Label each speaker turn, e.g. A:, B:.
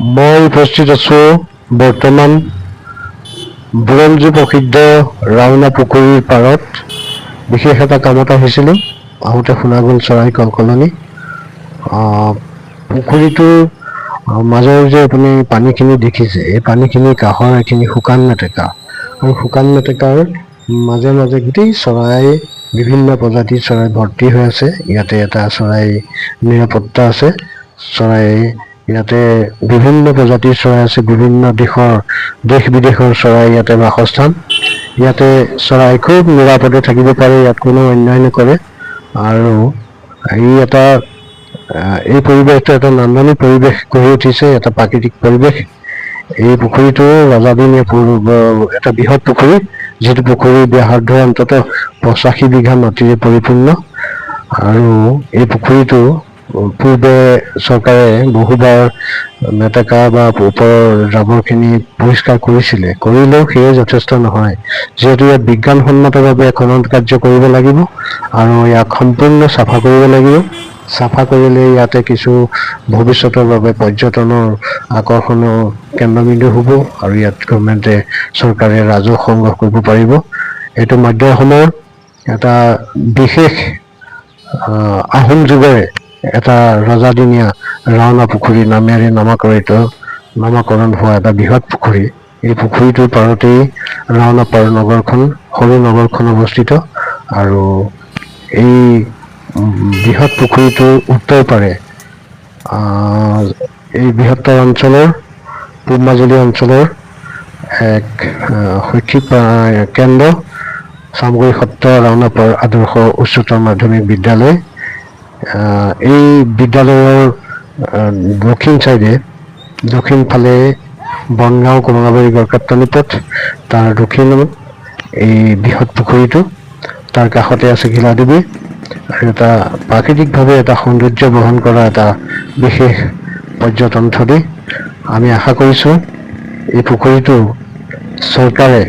A: মই উপস্থিত আছো বৰ্তমান বুৰঞ্জী প্ৰসিদ্ধ ৰাওনা পুখুৰীৰ পাৰত। বিশেষ এটা কামত আহিছিলোঁ। আহোঁতে শুনা গ'ল চৰাই কলকলনি। পুখুৰীটোৰ মাজৰ যে আপুনি পানীখিনি দেখিছে, এই পানীখিনি কাষৰ এইখিনি শুকান মেটেকা, আৰু শুকান মেটেকাৰ মাজে মাজে গোটেই চৰাই, বিভিন্ন প্ৰজাতিৰ চৰাই ভৰ্তি হৈ আছে। ইয়াতে এটা চৰাই নিৰাপত্তা আছে। চৰাই ইয়াতে বিভিন্ন প্ৰজাতিৰ চৰাই আছে, বিভিন্ন দেশ বিদেশৰ চৰাই ইয়াতে বাসস্থান। ইয়াতে চৰাই খুব নিৰাপদে থাকিব পাৰে, ইয়াত কোনো অন্যায় নকৰে। আৰু এই পৰিৱেশটো এটা নান্দনিক পৰিৱেশ গঢ়ি উঠিছে, এটা প্ৰাকৃতিক পৰিৱেশ। এই পুখুৰীটো ৰজাদিনীয়া এটা বৃহৎ পুখুৰী, যিটো পুখুৰী ব্যাসাৰ্ধ অন্ততঃ 85 বিঘা মাটিৰে পৰিপূৰ্ণ। আৰু এই পুখুৰীটো পূৰ্বে চৰকাৰে বহুবাৰ মেটেকা বা ওপৰৰ জাবৰখিনি পৰিষ্কাৰ কৰিলেও সেয়ে যথেষ্ট নহয়। যিহেতু ইয়াত বিজ্ঞানসন্মতভাৱে খনন কাৰ্য কৰিব লাগিব আৰু ইয়াক সম্পূৰ্ণ চাফা কৰিব লাগিব। চাফা কৰিলে ইয়াতে কিছু ভৱিষ্যতৰ বাবে পৰ্যটনৰ আকৰ্ষণৰ কেন্দ্ৰবিন্দু হ'ব, আৰু ইয়াত চৰকাৰে ৰাজহ সংগ্ৰহ কৰিব পাৰিব। এইটো মধ্য অসমৰ এটা বিশেষ আহোম যুগৰে এটা ৰজাদিনীয়া ৰাওনা পুখুৰী নামেৰে নামাকৰণ হোৱা এটা বৃহৎ পুখুৰী। এই পুখুৰীটোৰ পাৰতেই ৰাওনা পাৰ নগৰখন, সৰু নগৰখন অৱস্থিত। আৰু এই বৃহৎ পুখুৰীটোৰ উত্তৰ পাৰে এই বৃহত্তৰ অঞ্চলৰ, পূব মাজুলী অঞ্চলৰ এক শৈক্ষিক কেন্দ্ৰ, চামগুৰি সত্ৰ ৰাওনাপাৰ আদৰ্শ উচ্চতৰ মাধ্যমিক বিদ্যালয়। এই বিদ্যালয়ৰ দক্ষিণ ফালে বনগাঁও কমলাবাৰী গড়কাপ্তানি পথ, তাৰ দক্ষিণত এই বৃহৎ পুখুৰীটো, তাৰ কাষতে আছে ঘিলাদেৱী। আৰু এটা প্ৰাকৃতিকভাৱে এটা সৌন্দৰ্য বহন কৰা এটা বিশেষ পৰ্যটনথলী। আমি আশা কৰিছোঁ এই পুখুৰীটো চৰকাৰে